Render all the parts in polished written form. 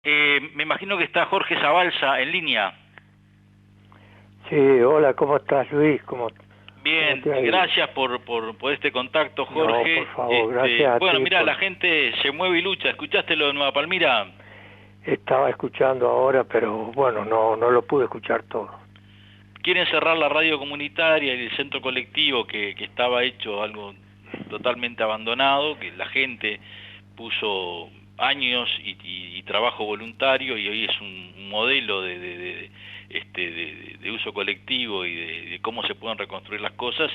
Me imagino que está Jorge Zabalza en línea. Sí, hola, ¿cómo estás, Luis? ¿Cómo Bien, te ha ido? gracias por este contacto, No, por Jorge. favor, gracias a Bueno, ti mira, la gente se mueve y lucha. ¿Escuchaste lo de Nueva Palmira? Estaba escuchando ahora, pero bueno, no lo pude escuchar todo. Quieren cerrar la radio comunitaria y el centro colectivo que estaba hecho algo totalmente abandonado, que la gente puso años y trabajo voluntario y hoy es un modelo de uso colectivo y de cómo se pueden reconstruir las cosas,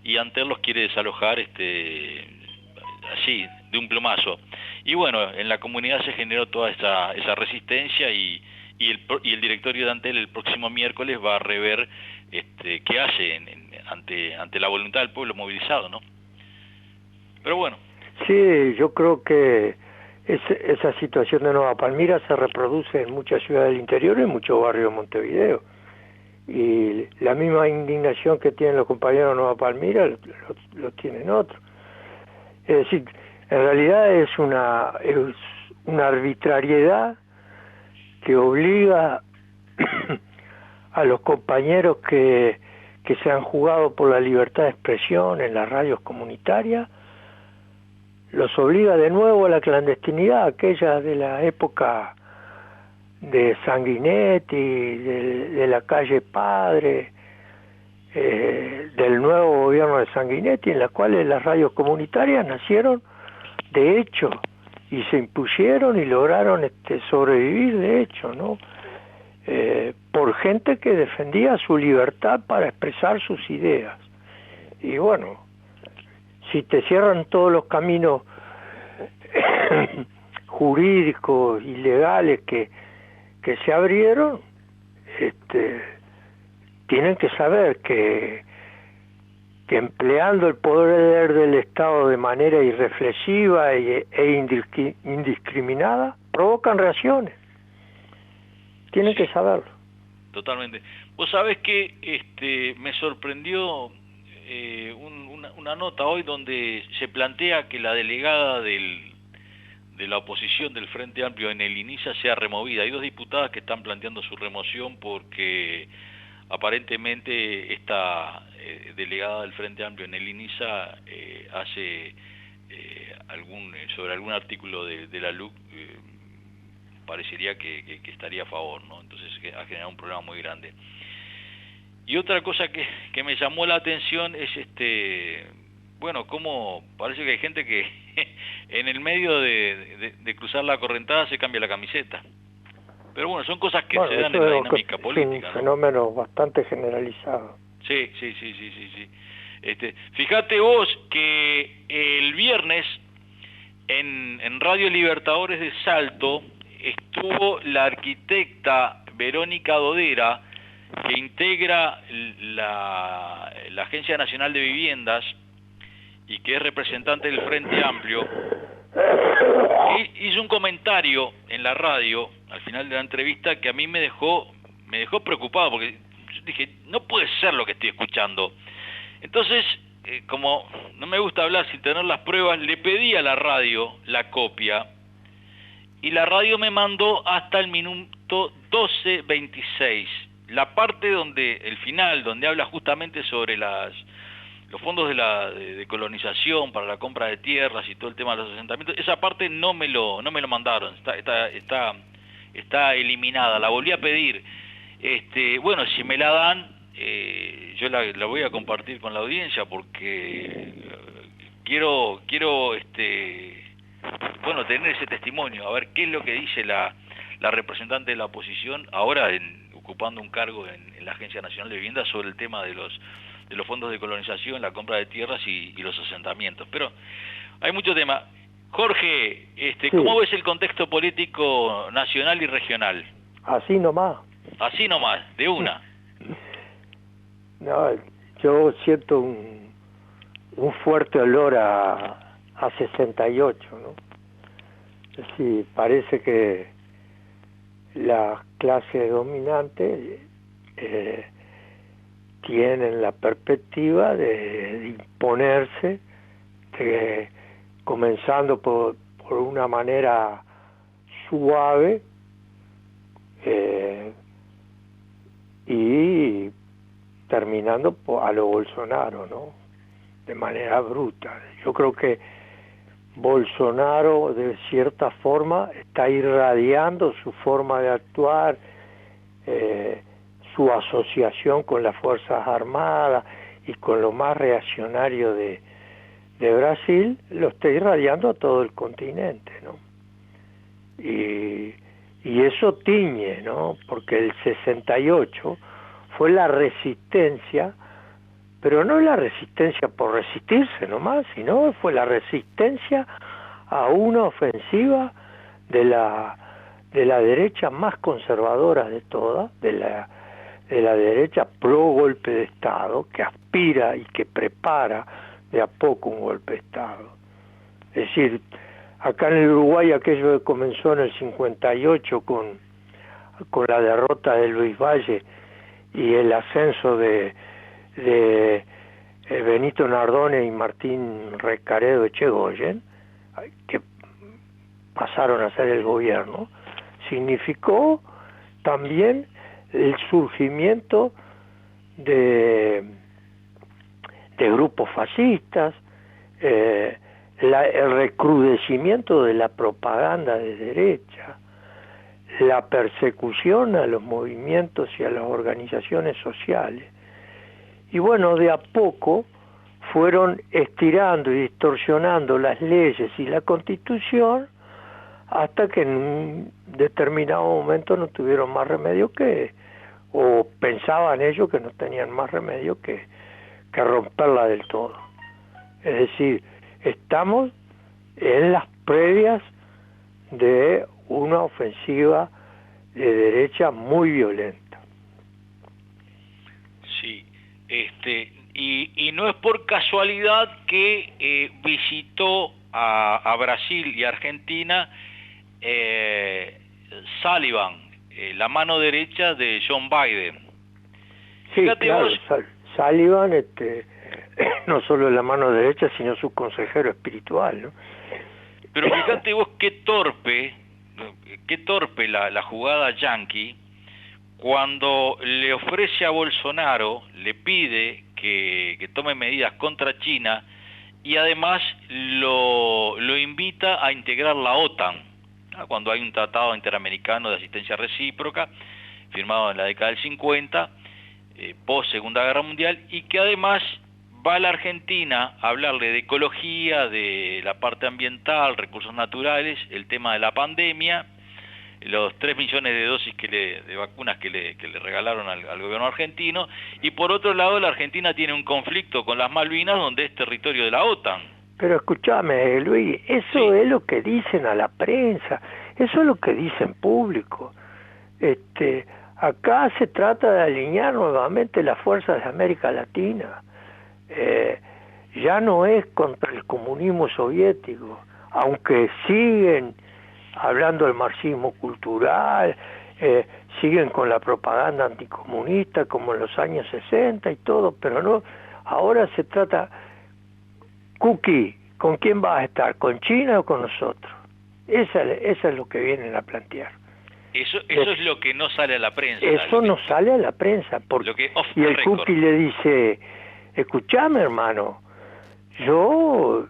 y Antel los quiere desalojar así, de un plumazo. Y bueno, en la comunidad se generó toda esa resistencia y el directorio de Antel el próximo miércoles va a rever qué hace ante la voluntad del pueblo movilizado, ¿no? Pero bueno. Sí, yo creo que esa situación de Nueva Palmira se reproduce en muchas ciudades del interior y en muchos barrios de Montevideo. Y la misma indignación que tienen los compañeros de Nueva Palmira lo tienen otros. Es decir, en realidad es una arbitrariedad que obliga a los compañeros que se han jugado por la libertad de expresión en las radios comunitarias, los obliga de nuevo a la clandestinidad, aquella de la época de Sanguinetti, de la calle Padre, del nuevo gobierno de Sanguinetti, en la cual las radios comunitarias nacieron de hecho y se impusieron y lograron sobrevivir de hecho, ¿no? Por gente que defendía su libertad para expresar sus ideas. Y bueno, si te cierran todos los caminos jurídicos y legales que se abrieron, tienen que saber que empleando el poder del Estado de manera irreflexiva e indiscriminada, provocan reacciones. Tienen que saberlo. Totalmente. Vos sabés que me sorprendió una nota hoy donde se plantea que la delegada de la oposición del Frente Amplio en el INISA sea removida. Hay dos diputadas que están planteando su remoción porque aparentemente esta delegada del Frente Amplio en el INISA hace sobre algún artículo de la LUC parecería que estaría a favor, ¿no? Entonces ha generado un problema muy grande. Y otra cosa que me llamó la atención es bueno, cómo parece que hay gente que en el medio de cruzar la correntada se cambia la camiseta. Pero bueno, son cosas que se dan en la dinámica política, es un fenómeno bastante generalizado. Sí. Fíjate vos que el viernes en Radio Libertadores de Salto estuvo la arquitecta Verónica Dodera, que integra la Agencia Nacional de Viviendas y que es representante del Frente Amplio. Hizo un comentario en la radio al final de la entrevista que a mí me dejó preocupado, porque yo dije, no puede ser lo que estoy escuchando. Entonces, como no me gusta hablar sin tener las pruebas, le pedí a la radio la copia y la radio me mandó hasta el minuto 12:26, la parte el final, donde habla justamente sobre los fondos de colonización para la compra de tierras y todo el tema de los asentamientos. Esa parte no me lo mandaron, está eliminada, la volví a pedir. Bueno, si me la dan, yo la voy a compartir con la audiencia porque quiero bueno, tener ese testimonio, a ver qué es lo que dice la representante de la oposición ahora ocupando un cargo en la Agencia Nacional de Vivienda sobre el tema de los fondos de colonización, la compra de tierras y los asentamientos. Pero hay mucho tema. Jorge, ¿cómo ves el contexto político nacional y regional? Así nomás. Así nomás, de una. No, yo siento un fuerte olor a 68, ¿no? Es decir, parece que la clase dominante tienen la perspectiva de imponerse, comenzando por una manera suave, y terminando a lo Bolsonaro, ¿no? De manera bruta. Yo creo que Bolsonaro, de cierta forma, está irradiando su forma de actuar, su asociación con las Fuerzas Armadas y con lo más reaccionario de Brasil, lo está irradiando a todo el continente, ¿no? Y eso tiñe, ¿no? Porque el 68 fue la resistencia, pero no la resistencia por resistirse nomás, sino fue la resistencia a una ofensiva de la derecha más conservadora de todas, de la derecha pro golpe de Estado, que aspira y que prepara de a poco un golpe de Estado. Es decir, acá en el Uruguay aquello que comenzó en el 58 con la derrota de Luis Valle y el ascenso de Benito Nardone y Martín Recaredo Echegoyen, que pasaron a ser el gobierno, significó también el surgimiento de grupos fascistas, el recrudecimiento de la propaganda de derecha, la persecución a los movimientos y a las organizaciones sociales. Y bueno, de a poco fueron estirando y distorsionando las leyes y la Constitución hasta que en un determinado momento no tuvieron más remedio o pensaban ellos que no tenían más remedio que romperla del todo. Es decir, estamos en las previas de una ofensiva de derecha muy violenta. Sí, y no es por casualidad que visitó a Brasil y Argentina Sullivan, la mano derecha de John Biden. Sí, fíjate claro, vos, Sullivan no solo la mano derecha, sino su consejero espiritual, ¿no? Pero fíjate vos qué torpe la jugada yanqui, cuando le ofrece a Bolsonaro, le pide que tome medidas contra China y además lo invita a integrar la OTAN, ¿no? Cuando hay un tratado interamericano de asistencia recíproca firmado en la década del 50, post Segunda Guerra Mundial, y que además va a la Argentina a hablarle de ecología, de la parte ambiental, recursos naturales, el tema de la pandemia, los 3 millones de dosis de vacunas que le regalaron al gobierno argentino, y por otro lado la Argentina tiene un conflicto con las Malvinas donde es territorio de la OTAN. Pero escúchame, Luis, eso sí. Es lo que dicen a la prensa, eso es lo que dicen público. Acá se trata de alinear nuevamente las fuerzas de América Latina. Ya no es contra el comunismo soviético, aunque siguen hablando del marxismo cultural, siguen con la propaganda anticomunista como en los años 60 y todo, pero no, ahora se trata, Cookie, ¿con quién vas a estar? ¿Con China o con nosotros? Esa es lo que vienen a plantear. Eso es lo que no sale a la prensa. Eso no sale a la prensa, y el Cookie le dice, escuchame hermano, yo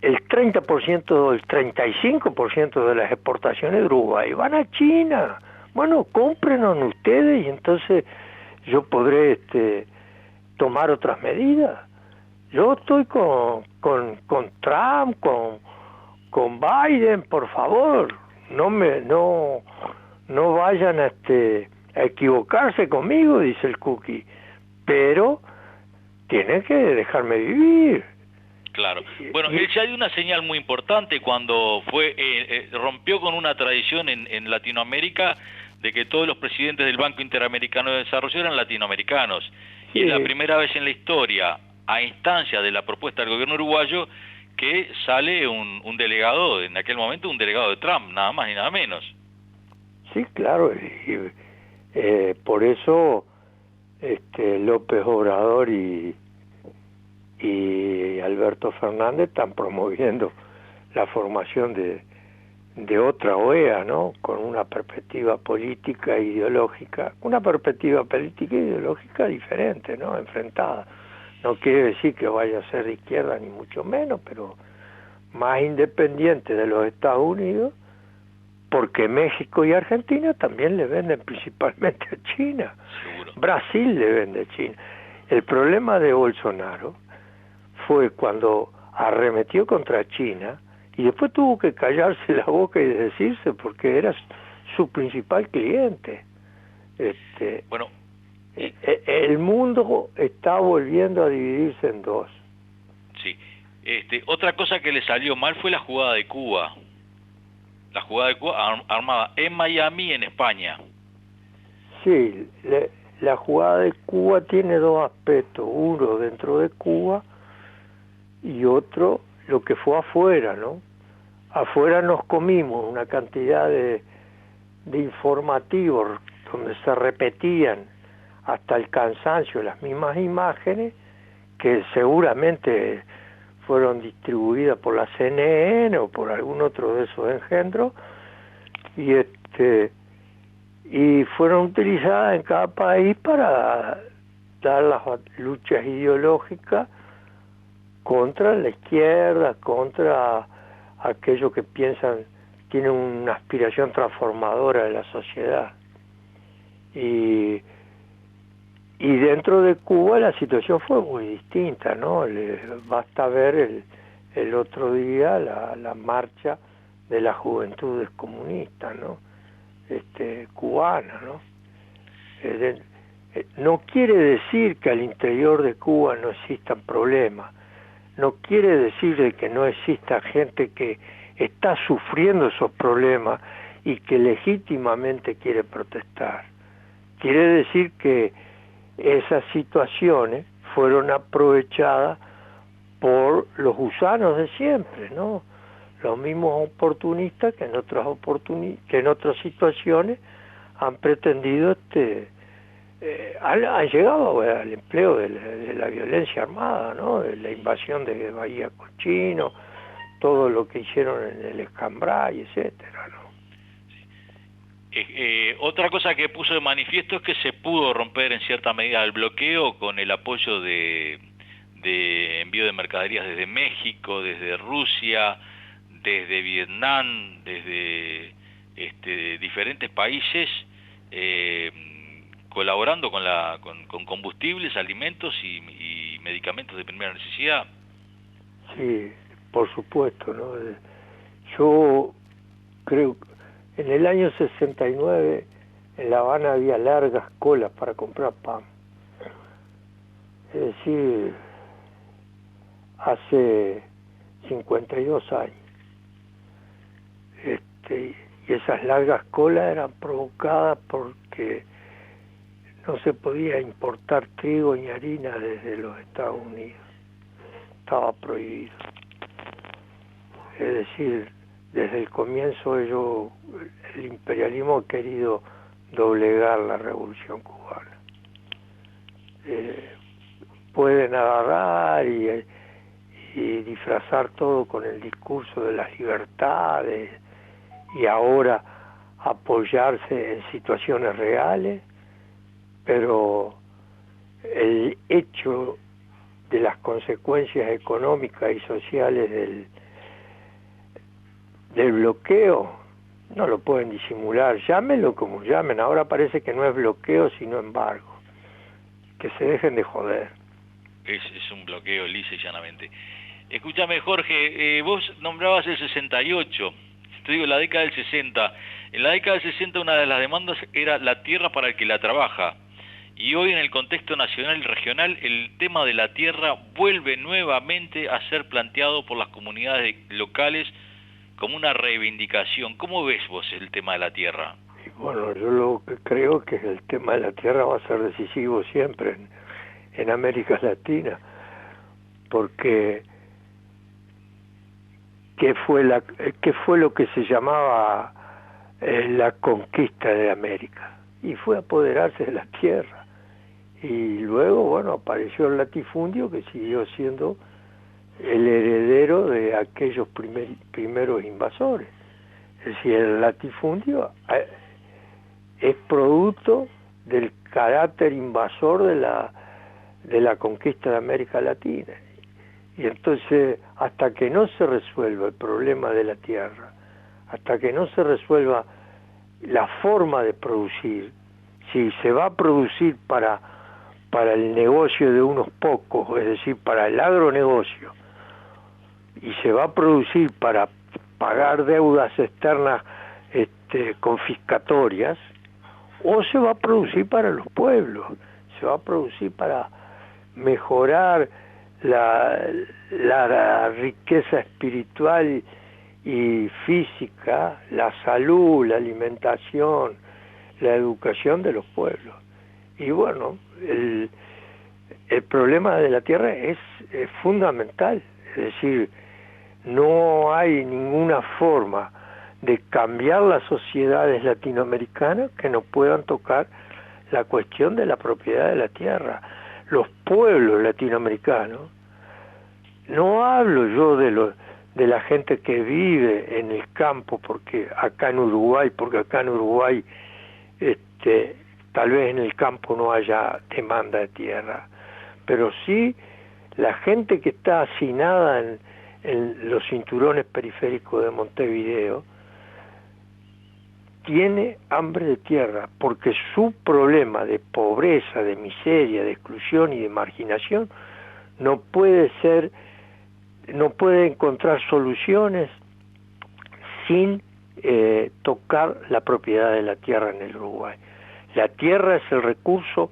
el 30%, el 35% de las exportaciones de Uruguay van a China. Bueno, cómprenos ustedes y entonces yo podré tomar otras medidas. Yo estoy con Trump, con Biden, por favor, no vayan a equivocarse conmigo, dice el Cookie, pero tienen que dejarme vivir. Claro. Bueno, él ya dio una señal muy importante cuando rompió con una tradición en Latinoamérica de que todos los presidentes del Banco Interamericano de Desarrollo eran latinoamericanos. Sí. Y es la primera vez en la historia, a instancia de la propuesta del gobierno uruguayo, que sale un delegado, en aquel momento un delegado de Trump, nada más y nada menos. Sí, claro, por eso López Obrador y Alberto Fernández están promoviendo la formación de de otra OEA, ¿no? Con una perspectiva política e ideológica, una perspectiva política e ideológica diferente, ¿no? Enfrentada. No quiere decir que vaya a ser de izquierda ni mucho menos, pero más independiente de los Estados Unidos, porque México y Argentina también le venden principalmente a China. Seguro. Brasil le vende a China. El problema de Bolsonaro fue cuando arremetió contra China y después tuvo que callarse la boca y decirse porque era su principal cliente. Bueno, el mundo está volviendo a dividirse en dos. sí. Otra cosa que le salió mal fue la jugada de Cuba. La jugada de Cuba armada en Miami, en España. Sí, la jugada de Cuba tiene dos aspectos, uno dentro de Cuba y otro lo que fue afuera, ¿no? Afuera nos comimos una cantidad de informativos donde se repetían hasta el cansancio las mismas imágenes que seguramente fueron distribuidas por la CNN o por algún otro de esos engendros y fueron utilizadas en cada país para dar las luchas ideológicas contra la izquierda, contra aquellos que piensan, tienen una aspiración transformadora de la sociedad. Y dentro de Cuba la situación fue muy distinta, ¿no? Basta ver el otro día la marcha de las juventudes comunistas, ¿no? Cubana, ¿no? No quiere decir que al interior de Cuba no existan problemas, no quiere decir de que no exista gente que está sufriendo esos problemas y que legítimamente quiere protestar. Quiere decir que esas situaciones fueron aprovechadas por los gusanos de siempre, ¿no? Los mismos oportunistas que en otras situaciones han pretendido han llegado al empleo de la violencia armada, ¿no? De la invasión de Bahía Cochino, todo lo que hicieron en el Escambray, etcétera, ¿no? Otra cosa que puso de manifiesto es que se pudo romper en cierta medida el bloqueo con el apoyo de envío de mercaderías desde México, desde Rusia, desde Vietnam, desde diferentes países, colaborando con combustibles, alimentos y medicamentos de primera necesidad. Sí, por supuesto, ¿no? Yo creo que en el año 69 en La Habana había largas colas para comprar pan. Es decir, hace 52 años. Y esas largas colas eran provocadas porque no se podía importar trigo ni harina desde los Estados Unidos. Estaba prohibido. Es decir, desde el comienzo el imperialismo ha querido doblegar la revolución cubana. Pueden agarrar y disfrazar todo con el discurso de las libertades y ahora apoyarse en situaciones reales, pero el hecho de las consecuencias económicas y sociales del bloqueo no lo pueden disimular, llámenlo como llamen, ahora parece que no es bloqueo sino embargo, que se dejen de joder. Es un bloqueo lisa y llanamente. Escúchame, Jorge, vos nombrabas el 68, te digo la década del 60. En la década del 60 una de las demandas era la tierra para el que la trabaja. Y hoy en el contexto nacional y regional el tema de la tierra vuelve nuevamente a ser planteado por las comunidades locales como una reivindicación. ¿Cómo ves vos el tema de la tierra? Y bueno, yo lo que creo que el tema de la tierra va a ser decisivo siempre en América Latina, porque ¿qué fue lo que se llamaba la conquista de América? Y fue apoderarse de la tierra. Y luego, bueno, apareció el latifundio que siguió siendo el heredero de aquellos primeros invasores. Es decir, el latifundio es producto del carácter invasor de la conquista de América Latina. Y entonces, hasta que no se resuelva el problema de la tierra, hasta que no se resuelva la forma de producir, si se va a producir para el negocio de unos pocos, es decir, para el agronegocio, y se va a producir para pagar deudas externas confiscatorias, o se va a producir para los pueblos, se va a producir para mejorar la riqueza espiritual y física, la salud, la alimentación, la educación de los pueblos. Y bueno, el problema de la tierra es fundamental, es decir, no hay ninguna forma de cambiar las sociedades latinoamericanas que no puedan tocar la cuestión de la propiedad de la tierra. Los pueblos latinoamericanos, no hablo yo de la gente que vive en el campo, porque acá en Uruguay tal vez en el campo no haya demanda de tierra, pero sí la gente que está hacinada en los cinturones periféricos de Montevideo tiene hambre de tierra, porque su problema de pobreza, de miseria, de exclusión y de marginación no puede encontrar soluciones sin tocar la propiedad de la tierra en el Uruguay. La tierra es el recurso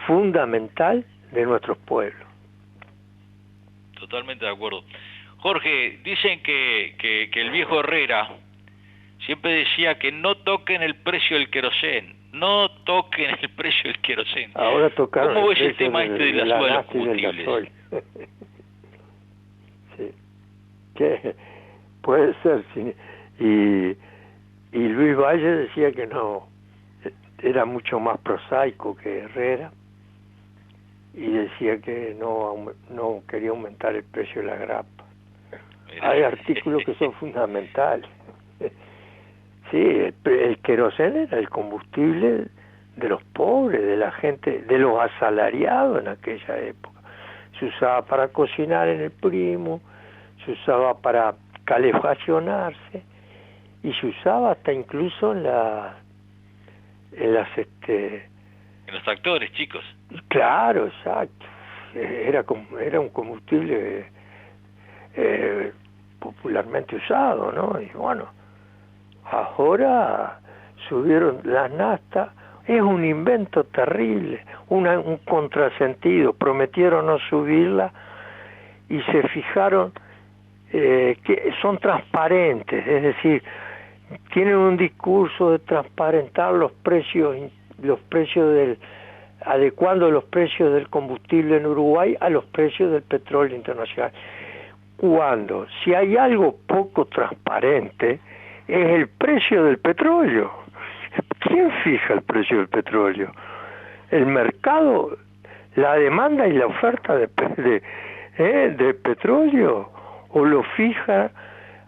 fundamental de nuestros pueblos. Totalmente de acuerdo. Jorge, dicen que el viejo Herrera siempre decía que no toquen el precio del querosén, no toquen el precio del querosén. Ahora tocaron. ¿Cómo ves el tema de la suba de los combustibles? Sí, que puede ser, sí. Y Luis Valle decía que no, era mucho más prosaico que Herrera, y decía que no quería aumentar el precio de la grapa. Hay artículos que son fundamentales. Sí, el queroseno era el combustible de los pobres, de la gente, de los asalariados en aquella época. Se usaba para cocinar en el Primo, se usaba para calefaccionarse, y se usaba hasta incluso en los tractores, chicos. Claro, exacto. Era un combustible popularmente usado, ¿no? Y bueno, ahora subieron las naftas, es un invento terrible, un contrasentido. Prometieron no subirla y se fijaron que son transparentes, es decir, tienen un discurso de transparentar los precios adecuando los precios del combustible en Uruguay a los precios del petróleo internacional. Cuando, si hay algo poco transparente, es el precio del petróleo. ¿Quién fija el precio del petróleo? ¿El mercado, la demanda y la oferta de petróleo? ¿O lo fija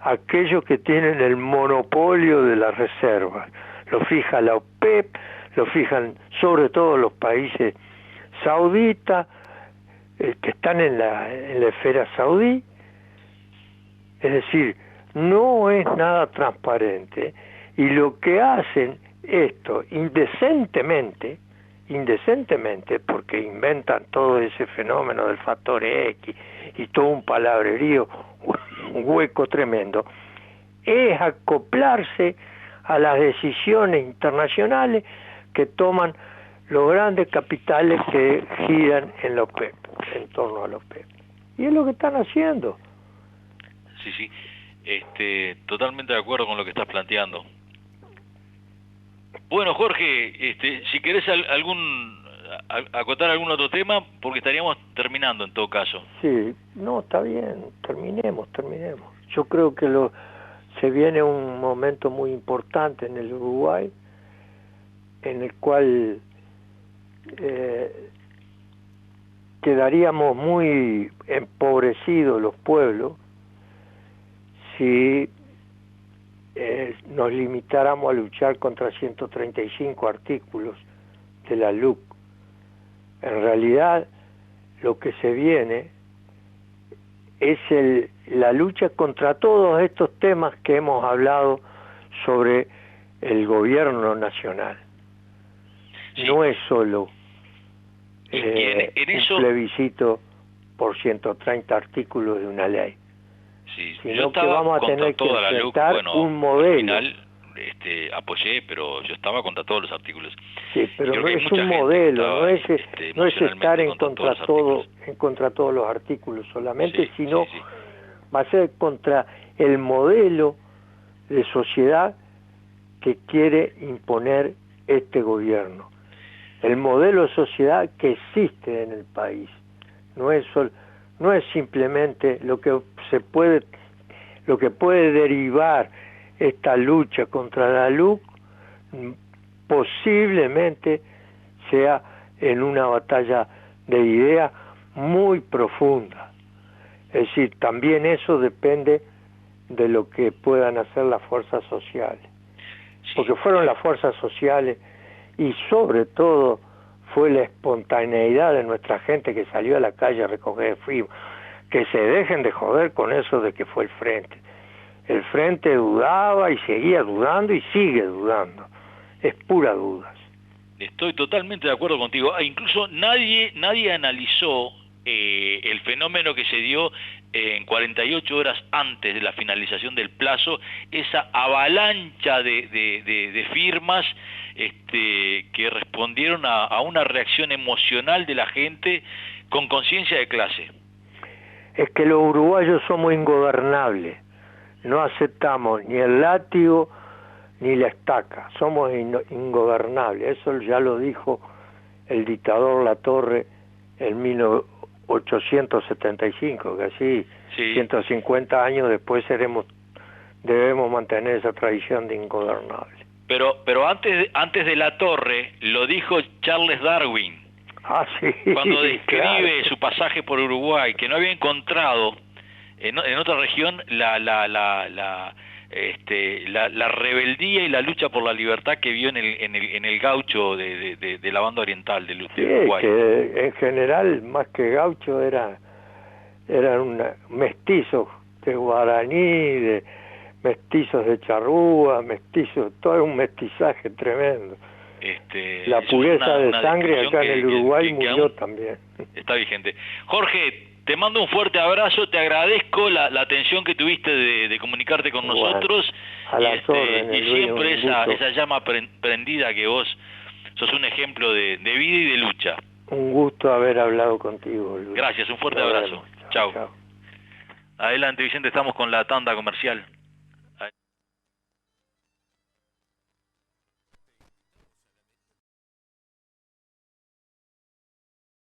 aquellos que tienen el monopolio de las reservas? Lo fija la OPEP, lo fijan sobre todo los países sauditas, que están en la esfera saudí. Es decir, no es nada transparente, y lo que hacen esto indecentemente, porque inventan todo ese fenómeno del factor X y todo un palabrerío, un hueco tremendo, es acoplarse a las decisiones internacionales que toman los grandes capitales que giran en la OPEP, en torno a la OPEP. Y es lo que están haciendo. Sí, totalmente de acuerdo con lo que estás planteando. Bueno, Jorge, si querés acotar algún otro tema, porque estaríamos terminando en todo caso. Sí, no, está bien, terminemos. Yo creo que se viene un momento muy importante en el Uruguay, en el cual quedaríamos muy empobrecidos los pueblos si nos limitáramos a luchar contra 135 artículos de la LUC. En realidad, lo que se viene es la lucha contra todos estos temas que hemos hablado sobre el gobierno nacional. Sí. No es solo un plebiscito por 130 artículos de una ley, sí, sino que vamos a tener que enfrentar un modelo. Al final, apoyé, pero yo estaba contra todos los artículos. Sí, pero no es un modelo, no es estar en contra todos los artículos solamente, sí, sino sí. Va a ser contra el modelo de sociedad que quiere imponer este gobierno. El modelo de sociedad que existe en el país. No es simplemente lo que puede derivar esta lucha contra la LUC, posiblemente sea en una batalla de ideas muy profunda. Es decir, también eso depende de lo que puedan hacer las fuerzas sociales. Sí. Porque fueron las fuerzas sociales y sobre todo fue la espontaneidad de nuestra gente que salió a la calle a recoger firmas. Que se dejen de joder con eso de que fue el Frente. El Frente dudaba y seguía dudando y sigue dudando. Es pura dudas. Estoy totalmente de acuerdo contigo. Incluso nadie analizó el fenómeno que se dio en 48 horas antes de la finalización del plazo, esa avalancha de firmas que respondieron a una reacción emocional de la gente con conciencia de clase. Es que los uruguayos somos ingobernables, no aceptamos ni el látigo ni la estaca, somos ingobernables, eso ya lo dijo el dictador Latorre en 1875, que así sí. 150 años después debemos mantener esa tradición de ingobernable. Pero antes de Latorre lo dijo Charles Darwin. Ah, sí, cuando describe su pasaje por Uruguay, que no había encontrado en otra región la rebeldía y la lucha por la libertad que vio en el gaucho de la banda oriental de Uruguay. Que en general, más que gaucho, eran mestizos de guaraní, mestizos de charrúa, mestizos, todo un mestizaje tremendo. La pureza de sangre acá en el Uruguay murió también. Está vigente. Jorge, te mando un fuerte abrazo, te agradezco la atención que tuviste de comunicarte con nosotros a las órdenes, y siempre esa llama prendida que vos sos un ejemplo de vida y de lucha. Un gusto haber hablado contigo, Luis. Gracias, un fuerte abrazo. Chao. Adelante, Vicente, estamos con la tanda comercial.